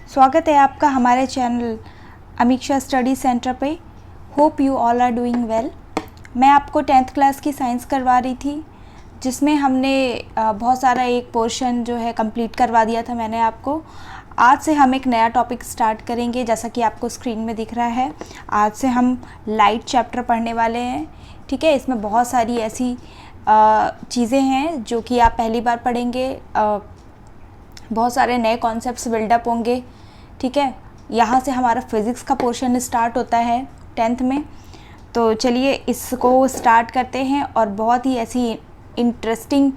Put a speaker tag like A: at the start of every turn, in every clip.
A: स्वागत है आपका हमारे चैनल अमीक्षा स्टडी सेंटर पे। Hope you all are doing well. मैं आपको 10th क्लास की साइंस करवा रही थी, जिसमें हमने बहुत सारा एक पोर्शन जो है कंप्लीट करवा दिया था मैंने आपको। आज से हम एक नया टॉपिक स्टार्ट करेंगे, जैसा कि आपको स्क्रीन में दिख रहा है। आज से हम लाइट चैप्टर पढ़ने वाले हैं। ठीक है, इसमें बहुत सारी ऐसी चीज़ें हैं जो कि आप पहली बार पढ़ेंगे। बहुत सारे नए कॉन्सेप्ट्स बिल्डअप होंगे। ठीक है, यहाँ से हमारा फिज़िक्स का पोर्शन स्टार्ट होता है 10th में। तो चलिए इसको स्टार्ट करते हैं। और बहुत ही ऐसी इंटरेस्टिंग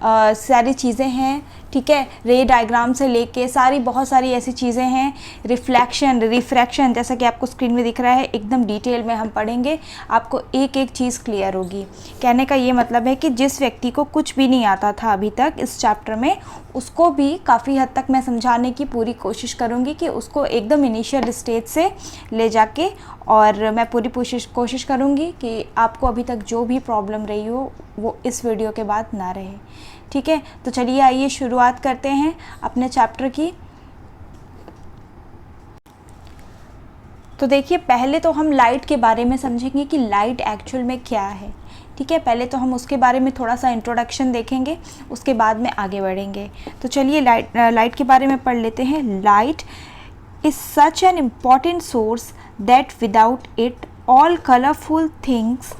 A: सारी चीज़ें हैं। ठीक है, रे डायग्राम से लेके बहुत सारी ऐसी चीज़ें हैं। रिफ्लेक्शन, रिफ्रैक्शन, जैसा कि आपको स्क्रीन में दिख रहा है, एकदम डिटेल में हम पढ़ेंगे। आपको एक एक चीज़ क्लियर होगी। कहने का ये मतलब है कि जिस व्यक्ति को कुछ भी नहीं आता था अभी तक इस चैप्टर में, उसको भी काफ़ी हद तक मैं समझाने की पूरी कोशिश करूँगी कि उसको एकदम इनिशियल स्टेज से ले जाके, और मैं पूरी कोशिश करूँगी कि आपको अभी तक जो भी प्रॉब्लम रही हो वो इस वीडियो के बाद ना रहे। ठीक है, तो चलिए आइए शुरुआत करते हैं अपने चैप्टर की। तो देखिए, पहले तो हम लाइट के बारे में समझेंगे कि लाइट एक्चुअल में क्या है। ठीक है, पहले तो हम उसके बारे में थोड़ा सा इंट्रोडक्शन देखेंगे, उसके बाद में आगे बढ़ेंगे। तो चलिए लाइट के बारे में पढ़ लेते हैं। Light is such an important source that without it all colourful things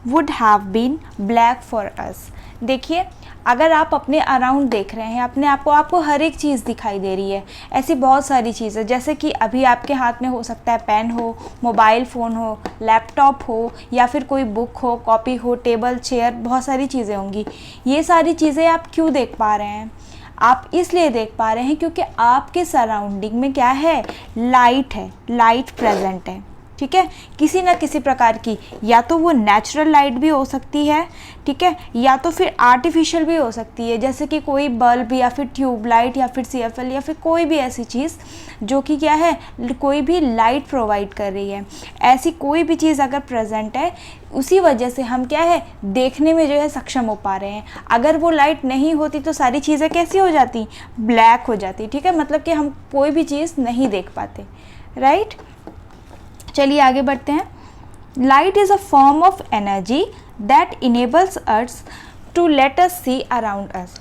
A: would have been black for us. देखिए, अगर आप अपने अराउंड देख रहे हैं, अपने आपको हर एक चीज़ दिखाई दे रही है। ऐसी बहुत सारी चीज़ें, जैसे कि अभी आपके हाथ में हो सकता है पेन हो, मोबाइल फ़ोन हो, लैपटॉप हो, या फिर कोई बुक हो, कॉपी हो, टेबल, चेयर, बहुत सारी चीज़ें होंगी। ये सारी चीज़ें आप क्यों देख पा रहे हैं? आप इसलिए देख पा रहे हैं क्योंकि आपके सराउंडिंग में क्या है? लाइट है, लाइट प्रेजेंट है। ठीक है, किसी ना किसी प्रकार की, या तो वो नेचुरल लाइट भी हो सकती है, ठीक है, या तो फिर आर्टिफिशियल भी हो सकती है, जैसे कि कोई बल्ब या फिर ट्यूबलाइट या फिर CFL या फिर कोई भी ऐसी चीज़ जो कि क्या है, कोई भी लाइट प्रोवाइड कर रही है। ऐसी कोई भी चीज़ अगर प्रेजेंट है, उसी वजह से हम क्या है, देखने में जो है सक्षम हो पा रहे हैं। अगर वो लाइट नहीं होती तो सारी चीज़ें कैसी हो जाती? ब्लैक हो जाती। ठीक है, मतलब कि हम कोई भी चीज़ नहीं देख पाते। राइट, चलिए आगे बढ़ते हैं। Light is a form of energy that enables us to let us see around us.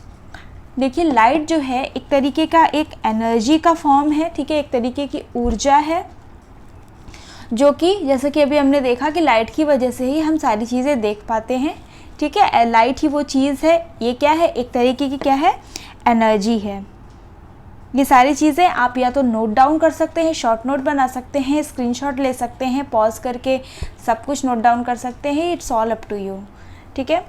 A: देखिए, लाइट जो है एक तरीके का एक एनर्जी का फॉर्म है। ठीक है, एक तरीके की ऊर्जा है, जो कि जैसे कि अभी हमने देखा कि लाइट की वजह से ही हम सारी चीज़ें देख पाते हैं। ठीक है, लाइट ही वो चीज़ है। ये क्या है? एक तरीके की क्या है? एनर्जी है। ये सारी चीज़ें आप या तो नोट डाउन कर सकते हैं, शॉर्ट नोट बना सकते हैं, स्क्रीनशॉट ले सकते हैं, पॉज करके सब कुछ नोट डाउन कर सकते हैं। It's all up to you. ठीक है,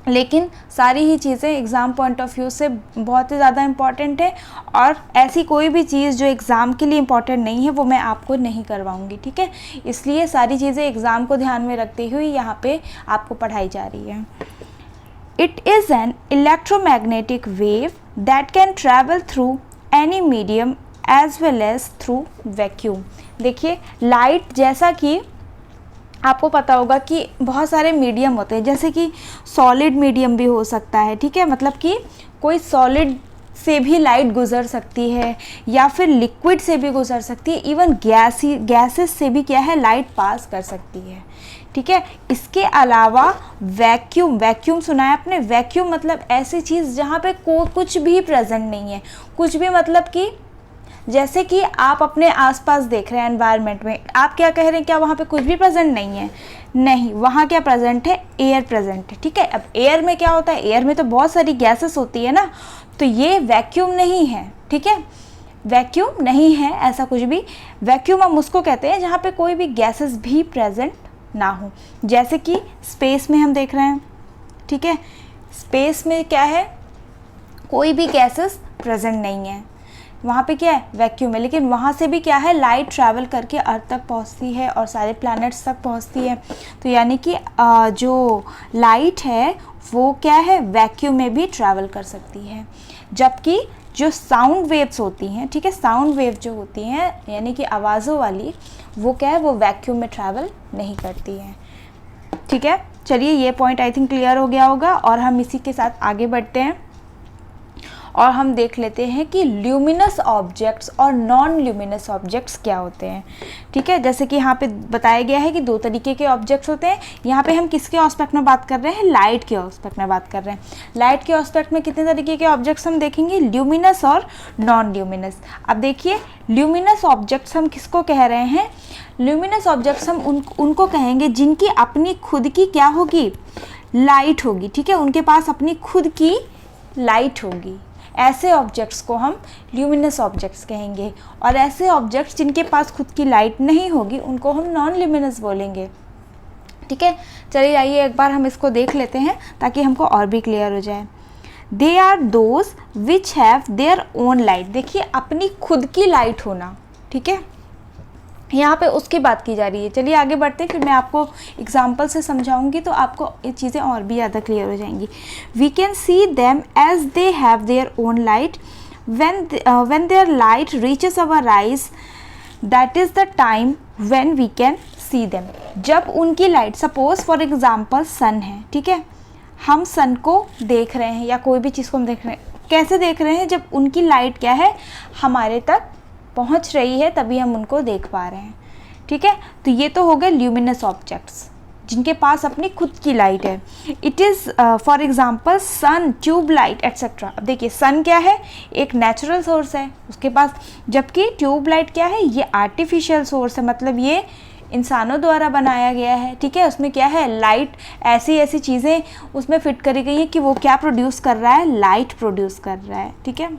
A: लेकिन सारी ही चीज़ें एग्ज़ाम पॉइंट ऑफ व्यू से बहुत ही ज़्यादा इम्पॉर्टेंट है, और ऐसी कोई भी चीज़ जो एग्ज़ाम के लिए इम्पॉर्टेंट नहीं है वो मैं आपको नहीं करवाऊँगी। ठीक है, इसलिए सारी चीज़ें एग्ज़ाम को ध्यान में रखते हुए यहाँ पे आपको पढ़ाई जा रही है। It is an electromagnetic wave that can travel through any medium as well as through vacuum। देखिए, लाइट जैसा कि आपको पता होगा कि बहुत सारे मीडियम होते हैं, जैसे कि सॉलिड मीडियम भी हो सकता है। ठीक है, मतलब कि कोई सॉलिड से भी लाइट गुजर सकती है, या फिर लिक्विड से भी गुजर सकती है, इवन गैसेस से भी क्या है, लाइट पास कर सकती है। ठीक है, इसके अलावा वैक्यूम सुना है आपने? वैक्यूम मतलब ऐसी चीज़ जहाँ पे कुछ भी प्रेजेंट नहीं है। कुछ भी मतलब कि जैसे कि आप अपने आसपास देख रहे हैं एनवायरनमेंट में, आप क्या कह रहे हैं, क्या वहाँ पे कुछ भी प्रेजेंट नहीं है? नहीं, वहाँ क्या प्रेजेंट है? एयर प्रेजेंट है। ठीक है, अब एयर में क्या होता है? एयर में तो बहुत सारी गैसेस होती है ना, तो ये वैक्यूम नहीं है। ठीक है, वैक्यूम नहीं है ऐसा कुछ भी। वैक्यूम हम उसको कहते हैं जहाँ पे कोई भी गैसेस भी प्रेजेंट ना हो, जैसे कि स्पेस में हम देख रहे हैं। ठीक है, स्पेस में क्या है, कोई भी गैसेस प्रेजेंट नहीं है, वहाँ पे क्या है, वैक्यूम है। लेकिन वहाँ से भी क्या है, लाइट ट्रैवल करके अर्थ तक पहुँचती है और सारे प्लैनेट्स तक पहुँचती है। तो यानी कि जो लाइट है वो क्या है, वैक्यूम में भी ट्रैवल कर सकती है। जबकि जो साउंड वेव्स होती हैं, ठीक है, साउंड वेव जो होती हैं यानी कि आवाज़ों वाली, वो क्या है, वो वैक्यूम में ट्रैवल नहीं करती हैं। ठीक है, चलिए ये पॉइंट आई थिंक क्लियर हो गया होगा, और हम इसी के साथ आगे बढ़ते हैं। और हम देख लेते हैं कि ल्यूमिनस ऑब्जेक्ट्स और नॉन ल्यूमिनस ऑब्जेक्ट्स क्या होते हैं। ठीक है, जैसे कि यहाँ पे बताया गया है कि 2 तरीके के ऑब्जेक्ट्स होते हैं। यहाँ पे हम किसके एस्पेक्ट में बात कर रहे हैं? लाइट के एस्पेक्ट में बात कर रहे हैं। लाइट के एस्पेक्ट में कितने तरीके के ऑब्जेक्ट्स हम देखेंगे? ल्यूमिनस और नॉन ल्यूमिनस। अब देखिए, ल्यूमिनस ऑब्जेक्ट्स हम किसको कह रहे हैं? ल्यूमिनस ऑब्जेक्ट्स हम उनको कहेंगे जिनकी अपनी खुद की क्या होगी? लाइट होगी। ठीक है, उनके पास अपनी खुद की लाइट होगी। ऐसे ऑब्जेक्ट्स को हम ल्यूमिनस ऑब्जेक्ट्स कहेंगे। और ऐसे ऑब्जेक्ट्स जिनके पास खुद की लाइट नहीं होगी उनको हम नॉन ल्यूमिनस बोलेंगे। ठीक है, चलिए आइए एक बार हम इसको देख लेते हैं ताकि हमको और भी क्लियर हो जाए। They are those which have their own light. देखिए, अपनी खुद की लाइट होना। ठीक है, यहाँ पे उसकी बात की जा रही है। चलिए आगे बढ़ते हैं, फिर मैं आपको एग्जाम्पल से समझाऊंगी तो आपको ये चीज़ें और भी ज़्यादा क्लियर हो जाएंगी। We can see them as they have their own light when their light reaches our eyes, that is the time when we can see them। जब उनकी light, suppose for example sun है, ठीक है, हम सन को देख रहे हैं या कोई भी चीज़ को हम देख रहे हैं, कैसे देख रहे हैं? जब उनकी लाइट क्या है? हमारे तक पहुंच रही है, तभी हम उनको देख पा रहे हैं। ठीक है, तो ये तो हो गए ल्यूमिनस ऑब्जेक्ट्स जिनके पास अपनी खुद की लाइट है। It is for example sun, tube light etcetera. अब देखिए, सन क्या है? एक नेचुरल सोर्स है उसके पास, जबकि ट्यूब लाइट क्या है? ये आर्टिफिशियल सोर्स है, मतलब ये इंसानों द्वारा बनाया गया है। ठीक है, उसमें क्या है? लाइट, ऐसी ऐसी चीज़ें उसमें फिट करी गई हैं कि वो क्या प्रोड्यूस कर रहा है? लाइट प्रोड्यूस कर रहा है। ठीक है,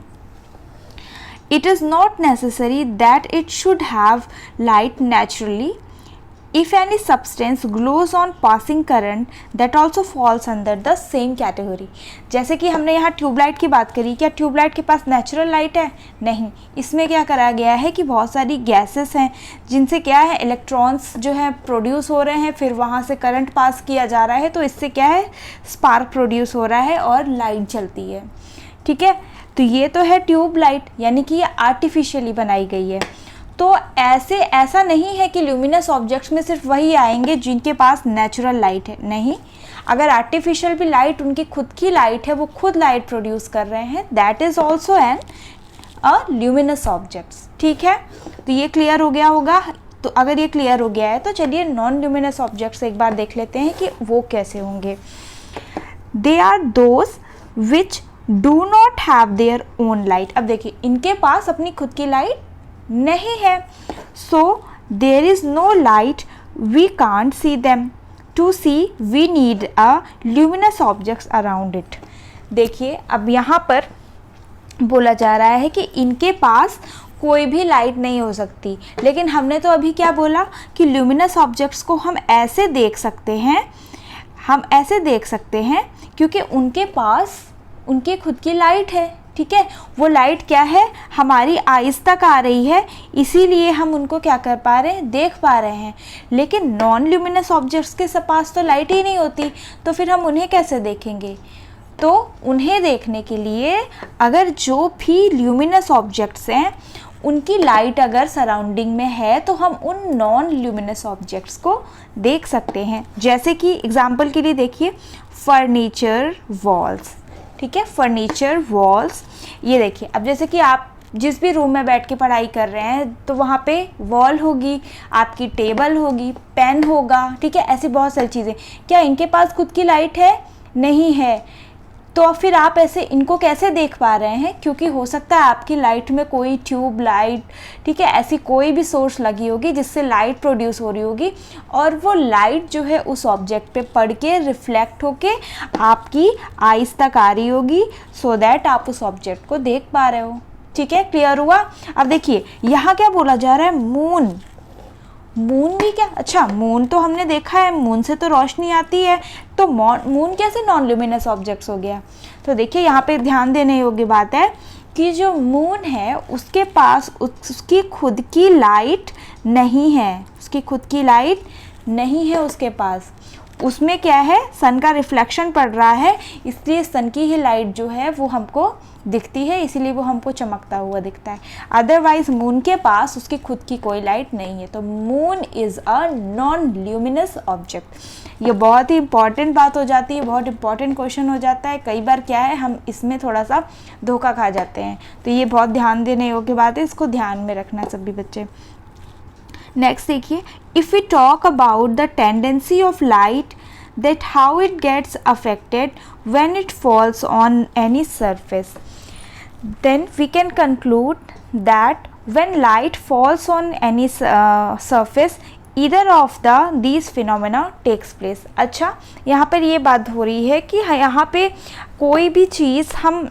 A: it is not necessary that it should have light naturally. If any substance glows on passing current, that also falls under the same category। जैसे कि हमने यहाँ ट्यूबलाइट की बात करी, क्या ट्यूबलाइट के पास नेचुरल लाइट है? नहीं, इसमें क्या करा गया है कि बहुत सारी गैसेस हैं जिनसे क्या है? इलेक्ट्रॉन्स जो है प्रोड्यूस हो रहे हैं, फिर वहाँ से करंट पास किया जा रहा है, तो इससे क्या है? स्पार्क प्रोड्यूस हो रहा है और लाइट जलती है। ठीक है, तो ये तो है ट्यूब लाइट, यानी कि ये आर्टिफिशियली बनाई गई है। तो ऐसा नहीं है कि ल्यूमिनस ऑब्जेक्ट्स में सिर्फ वही आएंगे जिनके पास नेचुरल लाइट है। नहीं, अगर आर्टिफिशियल भी लाइट, उनकी खुद की लाइट है, वो खुद लाइट प्रोड्यूस कर रहे हैं, that is also an a luminous objects. ठीक है, तो ये क्लियर हो गया होगा। तो अगर ये क्लियर हो गया है तो चलिए नॉन ल्यूमिनस ऑब्जेक्ट्स एक बार देख लेते हैं कि वो कैसे होंगे। They are those which do not have their own light. अब देखिए, इनके पास अपनी खुद की लाइट नहीं है, so there is no light, we can't see them, to see we need a luminous objects around it. देखिए, अब यहाँ पर बोला जा रहा है कि इनके पास कोई भी लाइट नहीं हो सकती, लेकिन हमने तो अभी क्या बोला कि ल्यूमिनस ऑब्जेक्ट्स को हम ऐसे देख सकते हैं, हम ऐसे देख सकते हैं क्योंकि उनके पास उनकी खुद की लाइट है। ठीक है, वो लाइट क्या है? हमारी आइज़ तक आ रही है, इसीलिए हम उनको क्या कर पा रहे हैं? देख पा रहे हैं। लेकिन नॉन ल्यूमिनस ऑब्जेक्ट्स के पास तो लाइट ही नहीं होती, तो फिर हम उन्हें कैसे देखेंगे? तो उन्हें देखने के लिए अगर जो भी ल्यूमिनस ऑब्जेक्ट्स हैं उनकी लाइट अगर सराउंडिंग में है तो हम उन नॉन ल्यूमिनस ऑब्जेक्ट्स को देख सकते हैं। जैसे कि एग्जाम्पल के लिए देखिए, फर्नीचर वॉल्स। ठीक है, फर्नीचर वॉल्स, ये देखिए, अब जैसे कि आप जिस भी रूम में बैठ के पढ़ाई कर रहे हैं तो वहाँ पे वॉल होगी, आपकी टेबल होगी, पेन होगा। ठीक है, ऐसी बहुत सारी चीज़ें। क्या इनके पास खुद की लाइट है? नहीं है। तो फिर आप ऐसे इनको कैसे देख पा रहे हैं? क्योंकि हो सकता है आपकी लाइट में कोई ट्यूब लाइट, ठीक है, ऐसी कोई भी सोर्स लगी होगी जिससे लाइट प्रोड्यूस हो रही होगी, और वो लाइट जो है उस ऑब्जेक्ट पे पड़ के रिफ्लेक्ट होके आपकी आइज़ तक आ रही होगी, सो दैट आप उस ऑब्जेक्ट को देख पा रहे हो। ठीक है, क्लियर हुआ? अब देखिए, यहाँ क्या बोला जा रहा है? मून। मून भी क्या? अच्छा, मून तो हमने देखा है, मून से तो रोशनी आती है, तो मून कैसे नॉन ल्यूमिनस ऑब्जेक्ट्स हो गया? तो देखिए, यहाँ पे ध्यान देने योग्य बात है कि जो मून है उसके पास उसकी खुद की लाइट नहीं है, उसकी खुद की लाइट नहीं है उसके पास। उसमें क्या है? सन का रिफ्लेक्शन पड़ रहा है, इसलिए सन की ही लाइट जो है वो हमको दिखती है, इसीलिए वो हमको चमकता हुआ दिखता है। अदरवाइज मून के पास उसकी खुद की कोई लाइट नहीं है। तो moon is a non luminous object. ये बहुत ही इंपॉर्टेंट बात हो जाती है, बहुत इंपॉर्टेंट क्वेश्चन हो जाता है। कई बार क्या है, हम इसमें थोड़ा सा धोखा खा जाते हैं, तो ये बहुत ध्यान देने योग्य बात है, इसको ध्यान में रखना सभी बच्चे। नेक्स्ट देखिए, if we talk about the tendency of light, that how it gets affected when it falls on any surface, then we can conclude that when light falls on any surface, either of these phenomena takes place। अच्छा, यहाँ पर ये बात हो रही है कि यहाँ पे कोई भी चीज़ हम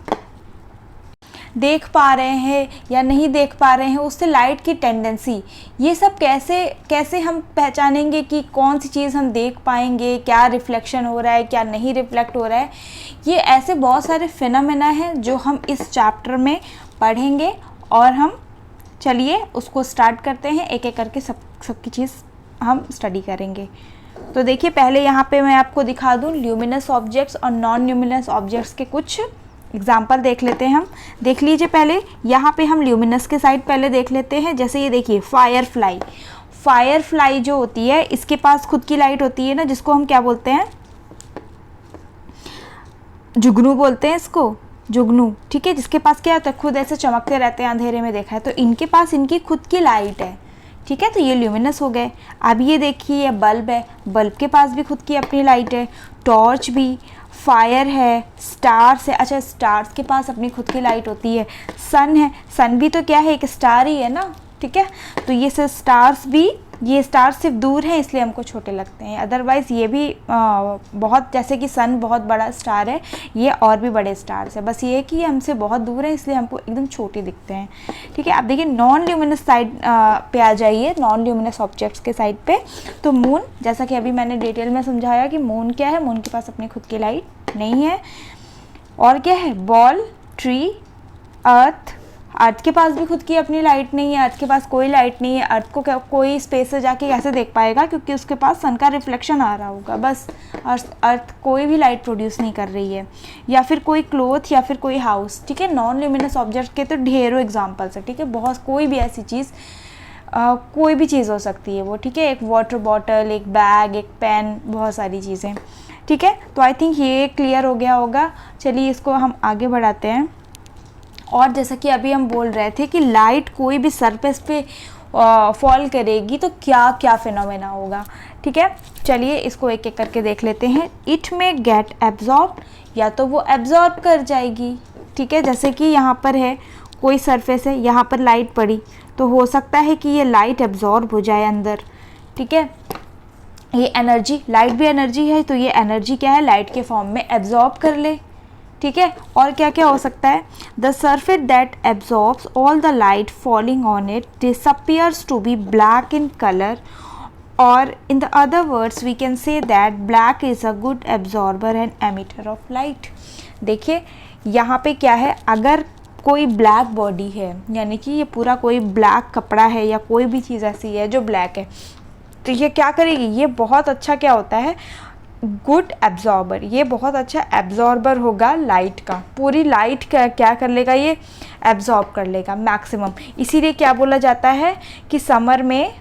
A: देख पा रहे हैं या नहीं देख पा रहे हैं, उससे लाइट की टेंडेंसी, ये सब कैसे हम पहचानेंगे कि कौन सी चीज़ हम देख पाएंगे, क्या रिफ्लेक्शन हो रहा है, क्या नहीं रिफ्लेक्ट हो रहा है। ये ऐसे बहुत सारे फिनोमेना हैं जो हम इस चैप्टर में पढ़ेंगे, और हम चलिए उसको स्टार्ट करते हैं, एक एक करके सबकी चीज़ हम स्टडी करेंगे। तो देखिए, पहले यहाँ पे मैं आपको दिखा दूँ ल्यूमिनस ऑब्जेक्ट्स और नॉन ल्यूमिनस ऑब्जेक्ट्स के कुछ एग्जाम्पल देख लेते हैं हम। देख लीजिए, पहले यहाँ पे हम ल्यूमिनस के साइड पहले देख लेते हैं। जैसे ये देखिए, फायर फ्लाई जो होती है, इसके पास खुद की लाइट होती है ना, जिसको हम क्या बोलते हैं, जुगनू बोलते हैं इसको, जुगनू, ठीक है। जिसके पास क्या होता है, खुद ऐसे चमकते रहते हैं, अंधेरे में देखा है, तो इनके पास इनकी खुद की लाइट है, ठीक है, तो ये ल्यूमिनस हो गए। अब ये देखिए, ये बल्ब है, बल्ब के पास भी खुद की अपनी लाइट है, टॉर्च भी, फायर है, स्टार्स है, अच्छा स्टार्स के पास अपनी खुद की लाइट होती है, सन है, सन भी तो क्या है, एक स्टार ही है ना, ठीक है। तो ये स्टार्स भी, ये स्टार सिर्फ दूर हैं इसलिए हमको छोटे लगते हैं, अदरवाइज़ ये भी बहुत, जैसे कि सन बहुत बड़ा स्टार है, ये और भी बड़े स्टार्स है, बस ये है कि ये हमसे बहुत दूर है इसलिए हमको एकदम छोटे दिखते हैं, ठीक है। अब देखिए, नॉन ल्यूमिनस साइड पे आ जाइए, नॉन ल्यूमिनस ऑब्जेक्ट्स के साइड पे। तो मून, जैसा कि अभी मैंने डिटेल में समझाया कि मून क्या है, मून के पास अपनी खुद की लाइट नहीं है। और क्या है, बॉल, ट्री, अर्थ के पास भी खुद की अपनी लाइट नहीं है, अर्थ के पास कोई लाइट नहीं है। अर्थ को कोई स्पेस से जाके कैसे देख पाएगा, क्योंकि उसके पास सन का रिफ्लेक्शन आ रहा होगा, बस अर्थ कोई भी लाइट प्रोड्यूस नहीं कर रही है। या फिर कोई क्लोथ, या फिर कोई हाउस, ठीक है। नॉन ल्यूमिनस ऑब्जेक्ट के तो ढेरों एग्जाम्पल्स है, ठीक है, बहुत, कोई भी ऐसी चीज़, कोई भी चीज़ हो सकती है वो, ठीक है, एक वाटर बॉटल, एक बैग, एक पेन, बहुत सारी चीज़ें, ठीक है। तो आई थिंक ये क्लियर हो गया होगा। चलिए इसको हम आगे बढ़ाते हैं। और जैसा कि अभी हम बोल रहे थे कि लाइट कोई भी सरफेस पे फॉल करेगी तो क्या क्या फिनोमेना होगा, ठीक है। चलिए इसको एक एक करके देख लेते हैं। इट में गेट एब्जॉर्ब, या तो वो एब्जॉर्ब कर जाएगी, ठीक है। जैसे कि यहाँ पर है कोई सरफेस है, यहाँ पर लाइट पड़ी, तो हो सकता है कि ये लाइट एब्जॉर्ब हो जाए अंदर, ठीक है। ये एनर्जी, लाइट भी एनर्जी है, तो ये एनर्जी क्या है, लाइट के फॉर्म में एब्जॉर्ब कर ले, ठीक है। और क्या क्या हो सकता है, the surface that absorbs all the light falling on it disappears to be black in colour, और in the other words we can say that black is a good absorber and emitter of light. देखिए यहाँ पे क्या है, अगर कोई black body है, यानी कि ये पूरा कोई ब्लैक कपड़ा है या कोई भी चीज़ ऐसी है जो ब्लैक है, तो ये क्या करेगी, ये बहुत अच्छा क्या होता है, गुड एब्जॉर्बर, ये बहुत अच्छा एब्जॉर्बर होगा लाइट का, पूरी लाइट का क्या कर लेगा, ये एब्जॉर्ब कर लेगा मैक्सिमम। इसीलिए क्या बोला जाता है कि समर में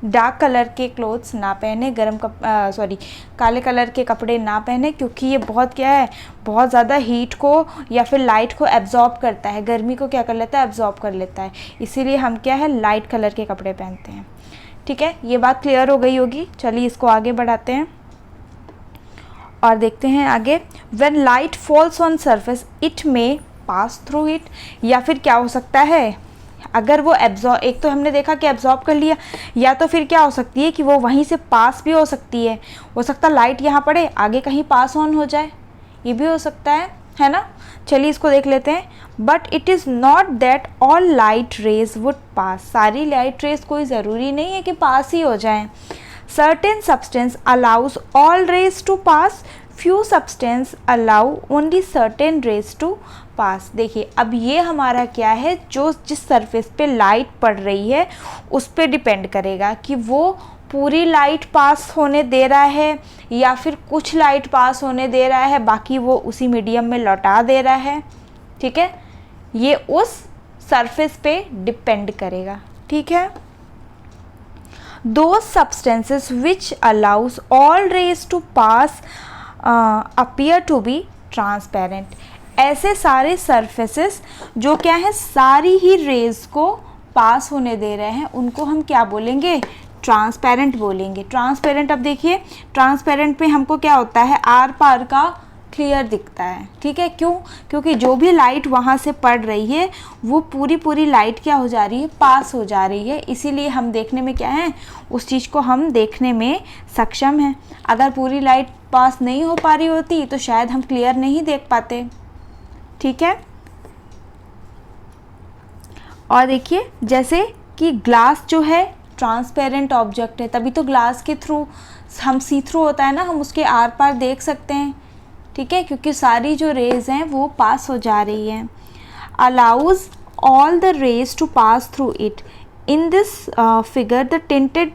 A: डार्क कलर के क्लोथ्स ना पहने, काले कलर के कपड़े ना पहने, क्योंकि ये बहुत क्या है, बहुत ज़्यादा हीट को या फिर लाइट को एब्जॉर्ब करता है, गर्मी को क्या कर लेता है, एब्जॉर्ब कर लेता है। इसीलिए हम क्या है, लाइट कलर के कपड़े पहनते हैं, ठीक है। ये बात क्लियर हो गई होगी। चलिए इसको आगे बढ़ाते हैं और देखते हैं आगे। When light falls on surface it may pass through it, या फिर क्या हो सकता है, अगर वो एब्जॉर्ब, एक तो हमने देखा कि एब्जॉर्ब कर लिया, या तो फिर क्या हो सकती है कि वो वहीं से पास भी हो सकती है, हो सकता है लाइट यहाँ पड़े, आगे कहीं पास ऑन हो जाए, ये भी हो सकता है ना। चलिए इसको देख लेते हैं। But it is not that all light rays would पास, सारी लाइट रेज कोई ज़रूरी नहीं है कि पास ही हो जाएं। Certain substance allows all rays to pass, few substance allow only certain rays to pass. देखिए अब ये हमारा क्या है, जो जिस सरफेस पे लाइट पड़ रही है उस पे डिपेंड करेगा कि वो पूरी लाइट पास होने दे रहा है या फिर कुछ लाइट पास होने दे रहा है, बाकी वो उसी मीडियम में लौटा दे रहा है, ठीक है, ये उस सरफेस पे डिपेंड करेगा, ठीक है। Those substances which allows all rays to pass appear to be transparent. ऐसे सारे surfaces जो क्या है, सारी ही रेज को पास होने दे रहे हैं, उनको हम क्या बोलेंगे, ट्रांसपेरेंट बोलेंगे। ट्रांसपेरेंट, अब देखिए ट्रांसपेरेंट में हमको क्या होता है, आर पार का क्लियर दिखता है, ठीक है। क्यों? क्योंकि जो भी लाइट वहाँ से पड़ रही है वो पूरी लाइट क्या हो जा रही है, पास हो जा रही है, इसीलिए हम देखने में क्या है, उस चीज़ को हम देखने में सक्षम हैं। अगर पूरी लाइट पास नहीं हो पा रही होती तो शायद हम क्लियर नहीं देख पाते, ठीक है। और देखिए जैसे कि ग्लास जो है ट्रांसपेरेंट ऑब्जेक्ट है, तभी तो ग्लास के थ्रू हम सी थ्रू होता है ना, हम उसके आर पार देख सकते हैं, ठीक है, क्योंकि सारी जो रेज हैं वो पास हो जा रही हैं। Allows all the rays to pass through it. In this figure the tinted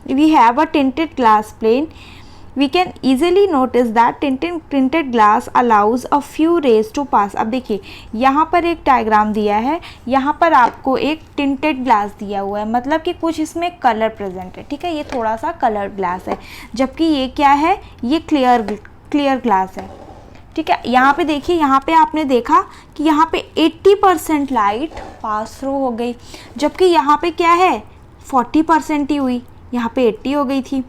A: we have a tinted glass plane. We can easily notice that tinted glass allows a few rays to pass. अब देखिए यहाँ पर एक diagram दिया है, यहाँ पर आपको एक tinted ग्लास दिया हुआ है, मतलब कि कुछ इसमें कलर प्रेजेंट है, ठीक है, ये थोड़ा सा कलर ग्लास है, जबकि ये क्या है, ये क्लियर ग्लास है, ठीक है। यहाँ पे देखिए, यहाँ पे आपने देखा कि यहाँ पे 80% लाइट पास थ्रू हो गई, जबकि यहाँ पे क्या है 40% ही हुई, यहाँ पे 80 हो गई थी।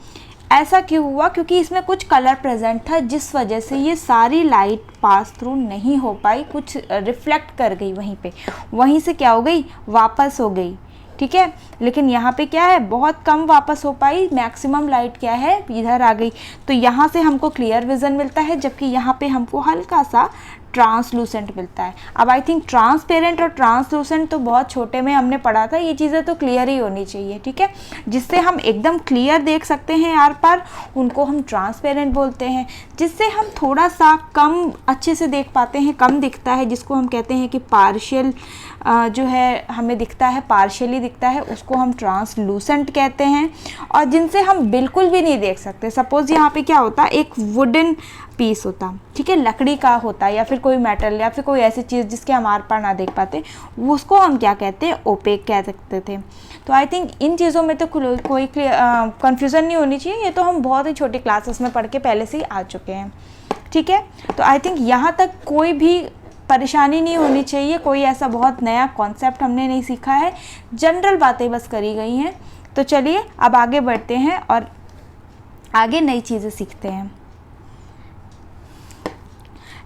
A: ऐसा क्यों हुआ? क्योंकि इसमें कुछ कलर प्रेजेंट था, जिस वजह से ये सारी लाइट पास थ्रू नहीं हो पाई, कुछ रिफ्लेक्ट कर गई वहीं पे, वहीं से क्या हो गई, वापस हो गई, ठीक है। लेकिन यहाँ पे क्या है, बहुत कम वापस हो पाई, मैक्सिमम लाइट क्या है, इधर आ गई, तो यहाँ से हमको क्लियर विजन मिलता है, जबकि यहाँ पे हमको हल्का सा ट्रांसलूसेंट मिलता है। अब आई थिंक ट्रांसपेरेंट और ट्रांसलूसेंट तो बहुत छोटे में हमने पढ़ा था, ये चीज़ें तो क्लियर ही होनी चाहिए, ठीक है। जिससे हम एकदम क्लियर देख सकते हैं आर पार, उनको हम ट्रांसपेरेंट बोलते हैं। जिससे हम थोड़ा सा कम अच्छे से देख पाते हैं, कम दिखता है, जिसको हम कहते हैं कि पार्शियल जो है हमें दिखता है, पार्शियली दिखता है, उसको हम ट्रांसलूसेंट कहते हैं। और जिनसे हम बिल्कुल भी नहीं देख सकते, सपोज़ यहाँ पे क्या होता, एक वुडन पीस होता, ठीक है, लकड़ी का होता, या फिर कोई मेटल, या फिर कोई ऐसी चीज़ जिसके हम आर पार ना देख पाते, उसको हम क्या कहते हैं, ओपेक कह सकते थे। तो आई थिंक इन चीज़ों में तो कोई कन्फ्यूज़न नहीं होनी चाहिए, ये तो हम बहुत ही छोटी क्लासेस में पढ़ के पहले से ही आ चुके हैं, ठीक है। तो आई थिंक यहाँ तक कोई भी परेशानी नहीं होनी चाहिए, कोई ऐसा बहुत नया कॉन्सेप्ट हमने नहीं सीखा है, जनरल बातें बस करी गई हैं। तो चलिए अब आगे बढ़ते हैं और आगे नई चीज़ें सीखते हैं।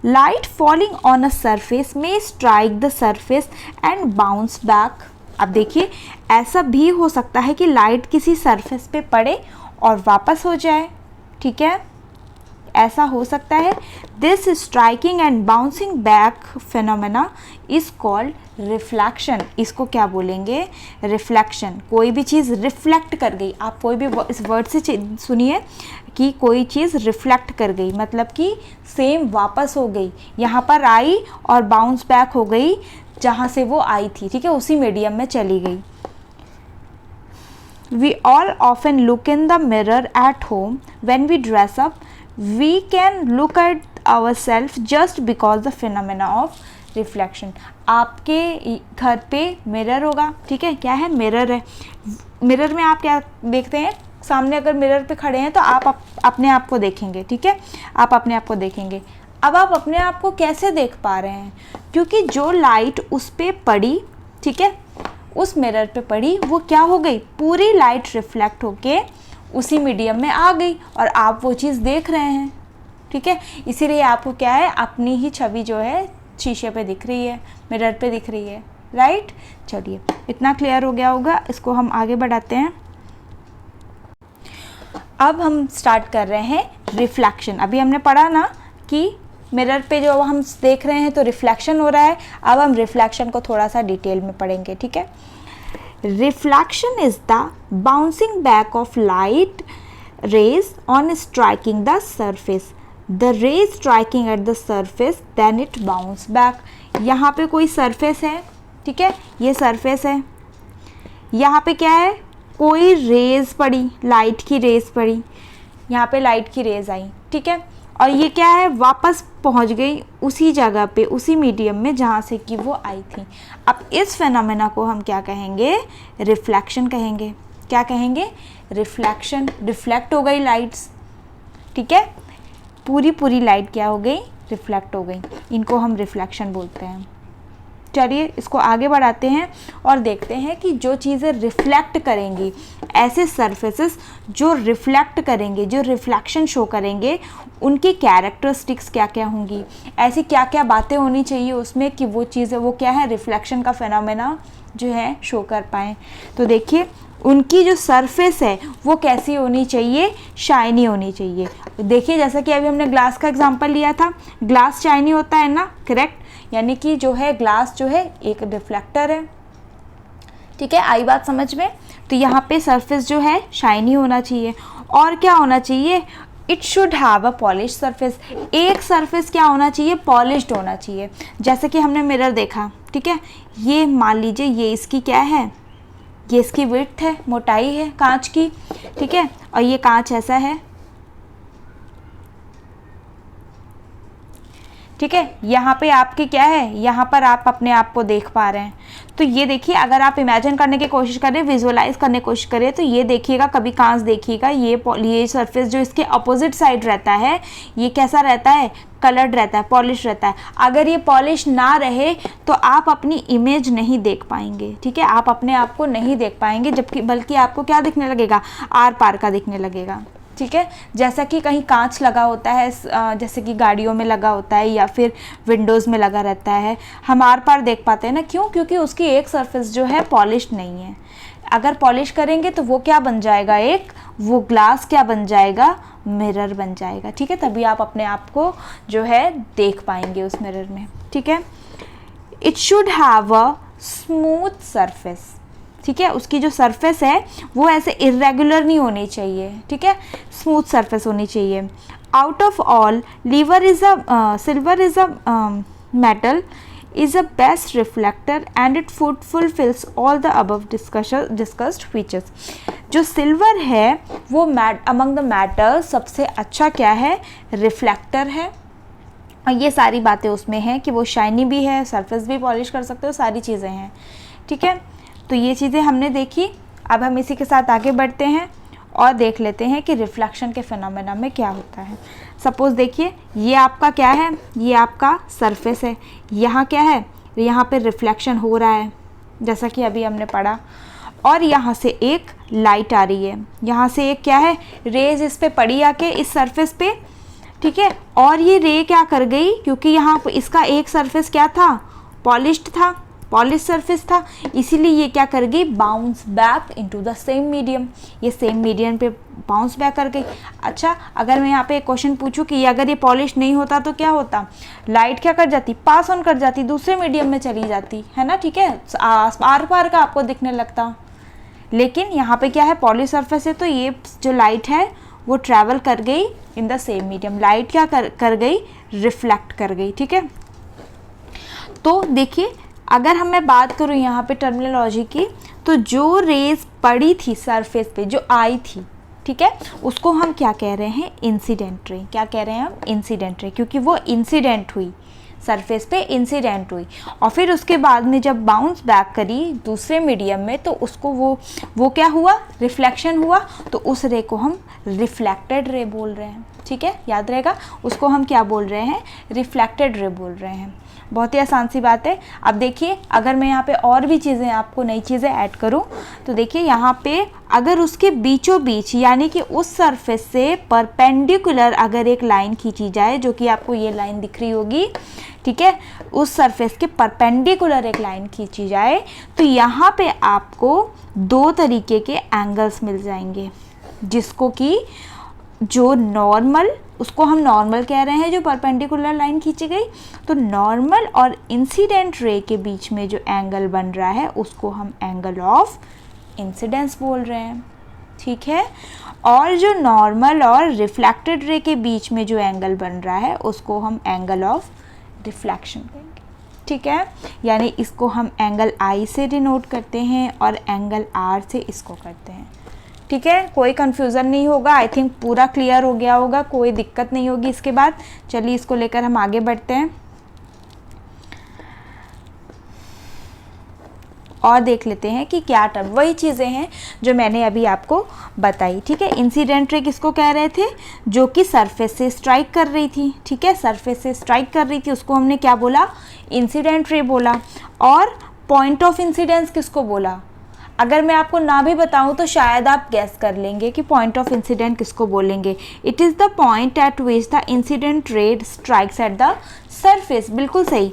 A: Light falling on a surface may strike the surface and bounce back. अब देखिए ऐसा भी हो सकता है कि लाइट किसी सरफेस पे पड़े और वापस हो जाए, ठीक है, ऐसा हो सकता है। This striking and bouncing back phenomena is called reflection. इसको क्या बोलेंगे, रिफ्लेक्शन। कोई भी चीज़ रिफ्लेक्ट कर गई, आप कोई भी इस वर्ड से सुनिए कि कोई चीज़ रिफ्लेक्ट कर गई, मतलब कि सेम वापस हो गई, यहाँ पर आई और बाउंस बैक हो गई जहाँ से वो आई थी, ठीक है, उसी मीडियम में चली गई। We all often look in the mirror at home when we dress up. We can look at ourselves just because the phenomena of reflection. आपके घर पे मिरर होगा, ठीक है, क्या है, मिरर है। मिरर में आप क्या देखते हैं, सामने अगर मिरर पे खड़े हैं तो आप अपने आप को देखेंगे, ठीक है, आप अपने आप को देखेंगे। अब आप अपने आप को कैसे देख पा रहे हैं, क्योंकि जो लाइट उस पे पड़ी, ठीक है, उस मिरर पे पड़ी, वो क्या हो गई, पूरी लाइट रिफ्लेक्ट होके उसी मीडियम में आ गई और आप वो चीज़ देख रहे हैं, ठीक है। इसीलिए आपको क्या है, अपनी ही छवि जो है शीशे पे दिख रही है, मिरर पे दिख रही है, राइट। चलिए इतना क्लियर हो गया होगा, इसको हम आगे बढ़ाते हैं। अब हम स्टार्ट कर रहे हैं रिफ्लेक्शन। अभी हमने पढ़ा ना कि मिरर पे जो हम देख रहे हैं तो रिफ्लेक्शन हो रहा है, अब हम रिफ्लेक्शन को थोड़ा सा डिटेल में पढ़ेंगे, ठीक है। Reflection is the bouncing back of light rays on striking the surface, the rays striking at the surface then it bounce back. यहाँ पे कोई सरफेस है, ठीक है, ये सरफेस है, यहाँ पे क्या है, कोई रेज पड़ी, लाइट की रेज पड़ी, यहाँ पे लाइट की रेज आई, ठीक है, और ये क्या है, वापस पहुंच गई उसी जगह पे, उसी मीडियम में जहाँ से कि वो आई थी। अब इस फेनोमेना को हम क्या कहेंगे, रिफ्लेक्शन कहेंगे। क्या कहेंगे, रिफ्लेक्शन। रिफ्लेक्ट हो गई लाइट्स, ठीक है, पूरी लाइट क्या हो गई, रिफ्लेक्ट हो गई, इनको हम रिफ्लेक्शन बोलते हैं। चलिए इसको आगे बढ़ाते हैं और देखते हैं कि जो चीज़ें रिफ्लेक्ट करेंगी, ऐसे सरफेसेस जो रिफ्लेक्ट करेंगे, जो रिफ्लेक्शन शो करेंगे, उनकी कैरेक्टरिस्टिक्स क्या क्या होंगी, ऐसी क्या क्या बातें होनी चाहिए उसमें कि वो चीज़ें, वो क्या है, रिफ्लेक्शन का फेनोमेना जो है शो कर पाएँ। तो देखिए उनकी जो सरफेस है वो कैसी होनी चाहिए, शाइनी होनी चाहिए। देखिए जैसा कि अभी हमने ग्लास का एग्जांपल लिया था, ग्लास शाइनी होता है ना, करेक्ट, यानी कि जो है ग्लास जो है एक रिफ्लेक्टर है, ठीक है, आई बात समझ में। तो यहाँ पे सरफेस जो है शाइनी होना चाहिए। और क्या होना चाहिए, it should have a polish surface. एक सरफेस क्या होना चाहिए, पॉलिश्ड होना चाहिए। जैसे कि हमने मिरर देखा, ठीक है, ये मान लीजिए ये इसकी क्या है, ये इसकी विड्थ है, मोटाई है कांच की, ठीक है, और ये कांच ऐसा है, ठीक है। यहाँ पे आपके क्या है, यहाँ पर आप अपने आप को देख पा रहे हैं। तो ये देखिए, अगर आप इमेजिन करने की कोशिश करें, विजुअलाइज करने की कोशिश करें, तो ये देखिएगा, कभी कांच देखिएगा, ये सरफेस जो इसके अपोजिट साइड रहता है, ये कैसा रहता है, कलर्ड रहता है, पॉलिश रहता है। अगर ये पॉलिश ना रहे तो आप अपनी इमेज नहीं देख पाएंगे, ठीक है, आप अपने आप को नहीं देख पाएंगे, जबकि बल्कि आपको क्या दिखने लगेगा, आर पार का दिखने लगेगा, ठीक है। जैसा कि कहीं कांच लगा होता है, जैसे कि गाड़ियों में लगा होता है या फिर विंडोज़ में लगा रहता है, हम आर पार देख पाते हैं ना, क्यों, क्योंकि उसकी एक सरफेस जो है पॉलिश नहीं है। अगर पॉलिश करेंगे तो वो क्या बन जाएगा, एक वो ग्लास क्या बन जाएगा, मिरर बन जाएगा, ठीक है, तभी आप अपने आप को जो है देख पाएंगे उस मिरर में, ठीक है। It should have a smooth surface, ठीक है, उसकी जो सरफेस है वो ऐसे इरेगुलर नहीं होनी चाहिए, ठीक है, स्मूथ सरफेस होनी चाहिए। Out of all silver is a metal is a best reflector and it fulfills all the above discussed features। जो सिल्वर है वो among the matter सबसे अच्छा क्या है, रिफ्लेक्टर है, और ये सारी बातें उसमें हैं कि वो शाइनी भी है, सरफेस भी पॉलिश कर सकते हो, सारी चीज़ें हैं, ठीक है। तो ये चीज़ें हमने देखी। अब हम इसी के साथ आगे बढ़ते हैं और देख लेते हैं कि रिफ्लेक्शन के फिनोमेना में क्या होता है। सपोज़ देखिए, ये आपका क्या है, ये आपका सरफेस है, यहाँ क्या है, यहाँ पे रिफ्लेक्शन हो रहा है जैसा कि अभी हमने पढ़ा, और यहाँ से एक लाइट आ रही है, यहाँ से एक क्या है, रेज इस पे पड़ी आके इस सरफेस पे, ठीक है, और ये रे क्या कर गई, क्योंकि यहाँ इसका एक सरफेस क्या था, पॉलिश्ड था, पॉलिश सरफेस था, इसीलिए ये क्या कर गई, bounce back into the same medium, ये सेम मीडियम पे बाउंस बैक कर गई। अच्छा, अगर मैं यहाँ पे एक क्वेश्चन पूछूं कि अगर ये पॉलिश नहीं होता तो क्या होता, लाइट क्या कर जाती, पास ऑन कर जाती, दूसरे मीडियम में चली जाती है ना, ठीक है, आर पार का आपको दिखने लगता। लेकिन यहाँ पे क्या है, पॉलिश सरफेस है, तो ये जो लाइट है वो ट्रैवल कर गई in the same medium, light क्या कर गई, रिफ्लेक्ट कर गई, ठीक है। तो देखिए, अगर हम मैं बात करूँ यहाँ पे टर्मिनोलॉजी की, तो जो रेज पड़ी थी सरफेस पे, जो आई थी, ठीक है, उसको हम क्या कह रहे हैं, इंसिडेंट रे। क्या कह रहे हैं हम, इंसिडेंट रे, क्योंकि वो इंसिडेंट हुई सरफेस पे, इंसिडेंट हुई, और फिर उसके बाद में जब बाउंस बैक करी दूसरे मीडियम में, तो उसको वो क्या हुआ, रिफ्लेक्शन हुआ, तो उस रे को हम रिफ्लेक्टेड रे बोल रहे हैं, ठीक है, याद रहेगा, उसको हम क्या बोल रहे हैं, रिफ्लेक्टेड रे बोल रहे हैं। बहुत ही आसान सी बात है। अब देखिए, अगर मैं यहाँ पे और भी चीज़ें, आपको नई चीज़ें ऐड करूँ, तो देखिए यहाँ पे अगर उसके बीचों बीच, यानी कि उस सरफेस से परपेंडिकुलर अगर एक लाइन खींची जाए, जो कि आपको ये लाइन दिख रही होगी, ठीक है, उस सरफेस के परपेंडिकुलर एक लाइन खींची जाए, तो यहाँ पे आपको दो तरीके के एंगल्स मिल जाएंगे, जिसको कि जो नॉर्मल, उसको हम नॉर्मल कह रहे हैं, जो परपेंडिकुलर लाइन खींची गई, तो नॉर्मल और इंसिडेंट रे के बीच में जो एंगल बन रहा है उसको हम एंगल ऑफ इंसिडेंस बोल रहे हैं, ठीक है। और जो नॉर्मल और रिफ्लेक्टेड रे के बीच में जो एंगल बन रहा है उसको हम एंगल ऑफ रिफ्लेक्शन कहेंगे, ठीक है। यानी इसको हम एंगल आई से डिनोट करते हैं और एंगल आर से इसको करते हैं, ठीक है, कोई कन्फ्यूज़न नहीं होगा। आई थिंक पूरा क्लियर हो गया होगा, कोई दिक्कत नहीं होगी इसके बाद। चलिए इसको लेकर हम आगे बढ़ते हैं और देख लेते हैं कि क्या टर्म, वही चीज़ें हैं जो मैंने अभी आपको बताई। ठीक है, इंसिडेंट रे किसको कह रहे थे, जो कि सरफेस से स्ट्राइक कर रही थी। ठीक है, सरफेस से स्ट्राइक कर रही थी, उसको हमने क्या बोला, इंसिडेंट रे बोला। और पॉइंट ऑफ इंसिडेंस किसको बोला, अगर मैं आपको ना भी बताऊं तो शायद आप गैस कर लेंगे कि पॉइंट ऑफ इंसिडेंट किसको बोलेंगे। It is the point eight which the incident ray strikes eight the surface. बिल्कुल सही,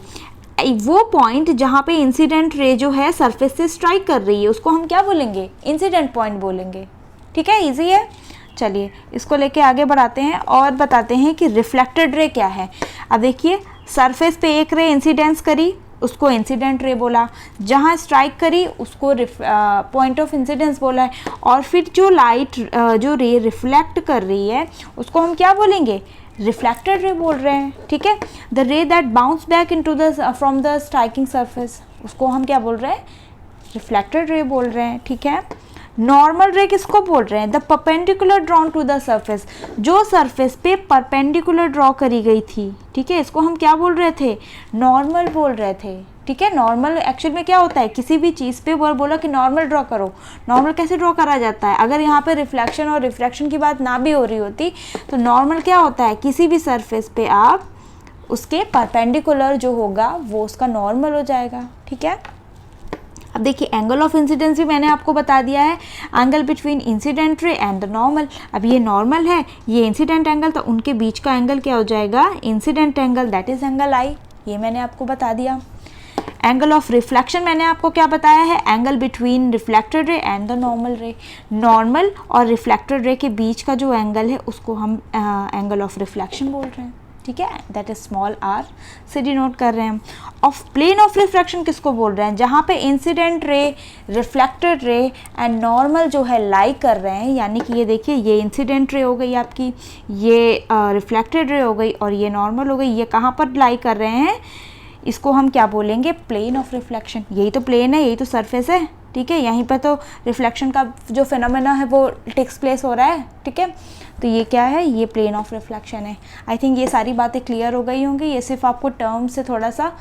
A: वो पॉइंट जहाँ पे इंसिडेंट रे जो है सरफेस से स्ट्राइक कर रही है उसको हम क्या बोलेंगे, इंसिडेंट पॉइंट बोलेंगे। ठीक है, इजी है। चलिए इसको लेके आगे बढ़ाते हैं और बताते हैं कि रिफ्लेक्टेड रे क्या है। अब देखिए, सरफेस पे एक रे इंसिडेंस करी, उसको इंसिडेंट रे बोला, जहाँ स्ट्राइक करी उसको पॉइंट ऑफ इंसिडेंस बोला है, और फिर जो लाइट जो रे रिफ्लेक्ट कर रही है उसको हम क्या बोलेंगे, रिफ्लेक्टेड रे बोल रहे हैं। ठीक है, द रे that bounce back into the from the striking surface उसको हम क्या बोल रहे हैं, रिफ्लेक्टेड रे बोल रहे हैं। ठीक है, नॉर्मल रे किसको बोल रहे हैं, the perpendicular drawn to the surface, जो सरफेस पे परपेंडिकुलर ड्रॉ करी गई थी। ठीक है, इसको हम क्या बोल रहे थे, नॉर्मल बोल रहे थे। ठीक है, नॉर्मल एक्चुअल में क्या होता है, किसी भी चीज़ पे बोला कि नॉर्मल ड्रॉ करो, नॉर्मल कैसे ड्रॉ करा जाता है, अगर यहाँ पे रिफ्लेक्शन और रिफ्रैक्शन की बात ना भी हो रही होती तो नॉर्मल क्या होता है, किसी भी सरफेस पे आप उसके परपेंडिकुलर जो होगा वो उसका नॉर्मल हो जाएगा। ठीक है, अब देखिए एंगल ऑफ इंसिडेंस भी मैंने आपको बता दिया है, angle between incident ray and the normal. अब ये नॉर्मल है, ये इंसिडेंट एंगल, तो उनके बीच का एंगल क्या हो जाएगा, incident angle, that is angle I. ये मैंने आपको बता दिया। एंगल ऑफ रिफ्लेक्शन मैंने आपको क्या बताया है, angle between reflected ray and the normal रे। नॉर्मल और रिफ्लेक्टेड रे के बीच का जो एंगल है उसको हम एंगल ऑफ रिफ्लेक्शन बोल रहे हैं। ठीक है, दैट इज स्मॉल आर से डिनोट कर रहे हैं हम। ऑफ प्लेन ऑफ रिफ्रैक्शन किसको बोल रहे हैं, जहाँ पे incident ray, reflected ray and normal जो है लाई कर रहे हैं, यानी कि ये देखिए, ये इंसिडेंट रे हो गई आपकी, ये रिफ्लेक्टेड रे हो गई और ये नॉर्मल हो गई, ये कहाँ पर लाई कर रहे हैं, इसको हम क्या बोलेंगे, प्लेन ऑफ रिफ्लेक्शन। यही तो प्लेन है, यही तो सरफेस है। ठीक है, यहीं पर तो रिफ्लेक्शन का जो फिनोमेना है वो टेक्स प्लेस हो रहा है। ठीक है, तो ये क्या है, ये प्लेन ऑफ रिफ्लेक्शन है। आई थिंक ये सारी बातें क्लियर हो गई होंगी, ये सिर्फ आपको टर्म से थोड़ा सा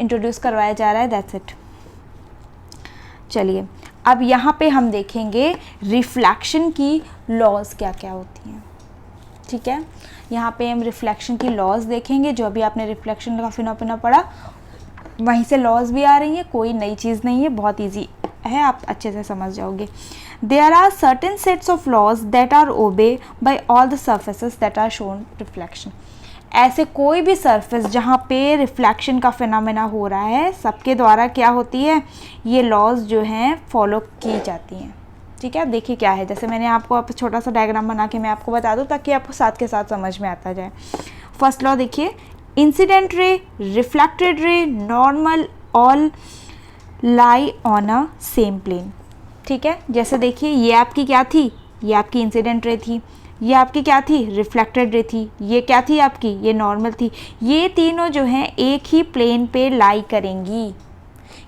A: इंट्रोड्यूस करवाया जा रहा है, दैट्स इट। चलिए अब यहाँ पे हम देखेंगे रिफ्लेक्शन की लॉज क्या क्या होती हैं। ठीक है, यहाँ पे हम रिफ्लेक्शन की लॉज देखेंगे, जो अभी आपने रिफ्लेक्शन का फिनोमेना पढ़ा वहीं से लॉज भी आ रही है, कोई नई चीज़ नहीं है, बहुत ईजी है, आप अच्छे से समझ जाओगे। There are certain sets of laws that are obey by all the surfaces that are shown reflection. ऐसे कोई भी सरफेस जहाँ पे रिफ्लेक्शन का फिनोमेना हो रहा है, सबके द्वारा क्या होती है, ये लॉज जो हैं फॉलो की जाती हैं। ठीक है, अब देखिए क्या है, जैसे मैंने आपको आप छोटा सा डायग्राम बना के मैं आपको बता दूँ ताकि आपको साथ के साथ समझ में आता जाए। फर्स्ट लॉ देखिए, incident ray, reflected ray, normal all lie on a same plane. ठीक है, जैसे देखिए ये आपकी क्या थी, ये आपकी इंसिडेंट रे थी, ये आपकी क्या थी, रिफ्लेक्टेड रे थी, ये क्या थी आपकी, ये नॉर्मल थी। ये तीनों जो हैं एक ही प्लेन पे लाई करेंगी।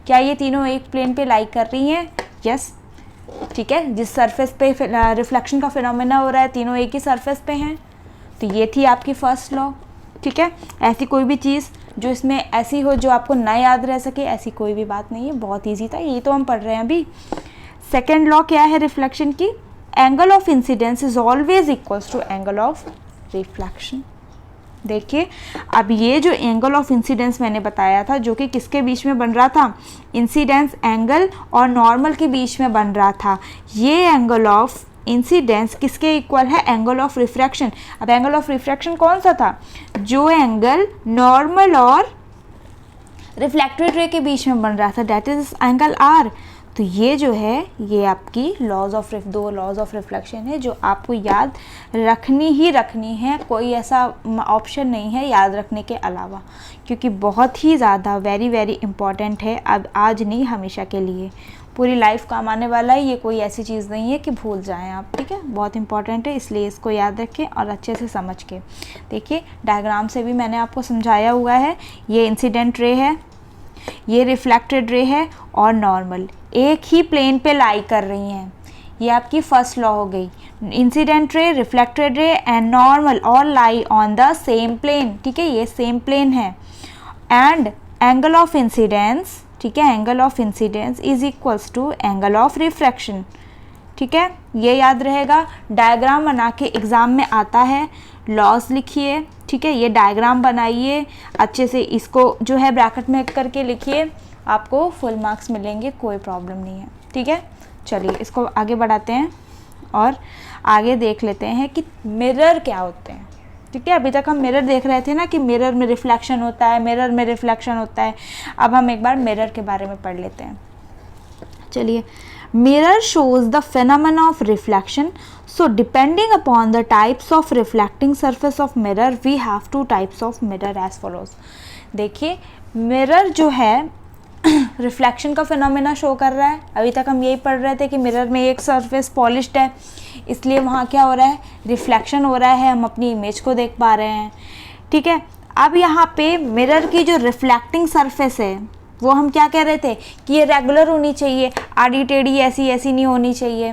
A: क्या ये तीनों एक प्लेन पे लाई कर रही हैं, यस। ठीक है, जिस सरफेस पे रिफ्लेक्शन का फिनोमेना हो रहा है तीनों एक ही सरफेस पे हैं, तो ये थी आपकी फर्स्ट लॉ। ठीक है, ऐसी कोई भी चीज़ जो इसमें ऐसी हो जो आपको ना याद रह सके, ऐसी कोई भी बात नहीं है, बहुत इजी था, ये तो हम पढ़ रहे हैं अभी। सेकेंड लॉ क्या है रिफ्लेक्शन की, angle of incidence is always equals to angle of reflection. देखिए अब ये जो एंगल ऑफ इंसिडेंस मैंने बताया था, जो कि किसके बीच में बन रहा था, इंसिडेंस एंगल और नॉर्मल के बीच में बन रहा था, ये एंगल ऑफ इंसिडेंस किसके इक्वल है, एंगल ऑफ रिफ्रैक्शन। अब एंगल ऑफ रिफ्रैक्शन कौन सा था, जो एंगल नॉर्मल और रिफ्लेक्टेड रे के बीच में बन रहा था, दैट इज एंगल आर। तो ये जो है ये आपकी दो लॉज ऑफ रिफ्लेक्शन है जो आपको याद रखनी ही रखनी है, कोई ऐसा ऑप्शन नहीं है याद रखने के अलावा, क्योंकि बहुत ही ज़्यादा वेरी वेरी इंपॉर्टेंट है। अब आज नहीं, हमेशा के लिए, पूरी लाइफ काम आने वाला है, ये कोई ऐसी चीज़ नहीं है कि भूल जाएं आप। ठीक है, बहुत इंपॉर्टेंट है, इसलिए इसको याद रखें और अच्छे से समझ के देखिए। डायग्राम से भी मैंने आपको समझाया हुआ है, ये इंसिडेंट रे है, ये रिफ्लेक्टेड रे है और नॉर्मल एक ही प्लेन पे लाई कर रही हैं। ये आपकी फर्स्ट लॉ हो गई। Incident ray, reflected ray and normal all lie on the same plane, ठीक है, ये सेम प्लेन है। एंड एंगल ऑफ इंसिडेंस, ठीक है, angle of incidence is equals to angle of refraction, ठीक है, ये याद रहेगा। डायग्राम बना के एग्ज़ाम में आता है, लॉस लिखिए, ठीक है, ये डायग्राम बनाइए अच्छे से, इसको जो है ब्रैकेट में करके लिखिए, आपको फुल मार्क्स मिलेंगे, कोई प्रॉब्लम नहीं है, ठीक है। चलिए इसको आगे बढ़ाते हैं और आगे देख लेते हैं कि मिरर क्या होते हैं, ठीक है। अभी तक हम मिरर देख रहे थे ना कि मिरर में रिफ्लेक्शन होता है, मिरर में रिफ्लेक्शन होता है। अब हम एक बार मिरर के बारे में पढ़ लेते हैं। चलिए, mirror shows the phenomena of reflection. So depending upon the types of reflecting surface of mirror, we have two types of mirror as follows. देखिए मिरर जो है रिफ्लेक्शन का फिनोमेना शो कर रहा है। अभी तक हम यही पढ़ रहे थे कि मिरर में एक सरफेस पॉलिश्ड है, इसलिए वहाँ क्या हो रहा है, रिफ्लेक्शन हो रहा है, हम अपनी इमेज को देख पा रहे हैं, ठीक है। अब यहाँ पे मिरर की जो रिफ्लेक्टिंग सरफेस है वो हम क्या कह रहे थे कि ये रेगुलर होनी चाहिए, आड़ी टेढ़ी ऐसी ऐसी नहीं होनी चाहिए,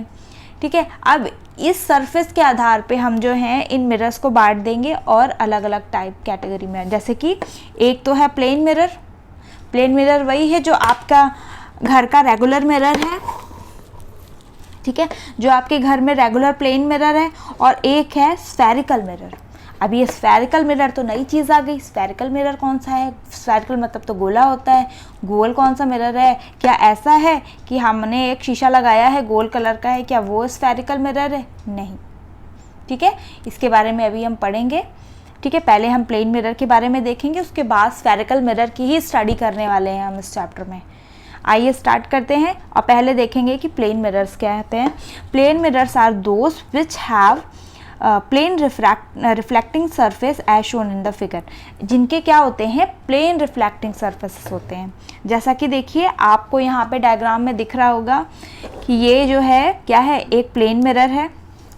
A: ठीक है। अब इस सरफेस के आधार पे हम जो हैं इन मिरर्स को बांट देंगे और अलग अलग टाइप कैटेगरी में, जैसे कि एक तो है प्लेन मिरर। प्लेन मिरर वही है जो आपका घर का रेगुलर मिरर है, ठीक है, जो आपके घर में रेगुलर प्लेन मिरर है। और एक है स्फेरिकल मिरर। अब ये स्फेरिकल मिरर तो नई चीज़ आ गई। स्फेरिकल मिरर कौन सा है? स्फेरिकल मतलब तो गोला होता है। गोल कौन सा मिरर है? क्या ऐसा है कि हमने एक शीशा लगाया है गोल कलर का है, क्या वो स्फेरिकल मिरर है? नहीं, ठीक है, इसके बारे में अभी हम पढ़ेंगे, ठीक है। पहले हम प्लेन मिरर के बारे में देखेंगे, उसके बाद स्फेरिकल मिरर की ही स्टडी करने वाले हैं हम इस चैप्टर में। आइए स्टार्ट करते हैं और पहले देखेंगे कि प्लेन मिरर्स क्या होते हैं। Plane mirrors are those which have plane reflecting surface as shown in the figure. जिनके क्या होते हैं? प्लेन रिफ्लेक्टिंग सरफेसेस होते हैं। जैसा कि देखिए आपको यहाँ पे डायग्राम में दिख रहा होगा कि ये जो है क्या है, एक प्लेन मिरर है।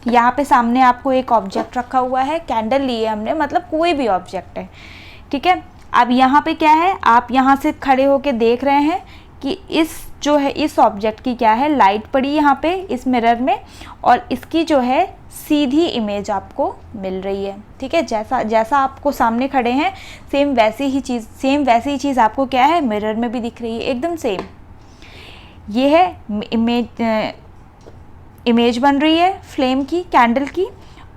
A: यहाँ पे सामने आपको एक ऑब्जेक्ट रखा हुआ है, कैंडल लिए हमने, मतलब कोई भी ऑब्जेक्ट है, ठीक है। अब यहाँ पे क्या है, आप यहाँ से खड़े होके देख रहे हैं कि इस जो है इस ऑब्जेक्ट की क्या है, लाइट पड़ी यहाँ पे इस मिरर में और इसकी जो है सीधी इमेज आपको मिल रही है, ठीक है। जैसा आपको सामने खड़े हैं सेम वैसी ही चीज़ आपको क्या है, मिरर में भी दिख रही है, एकदम सेम। ये है इमेज बन रही है फ्लेम की, कैंडल की,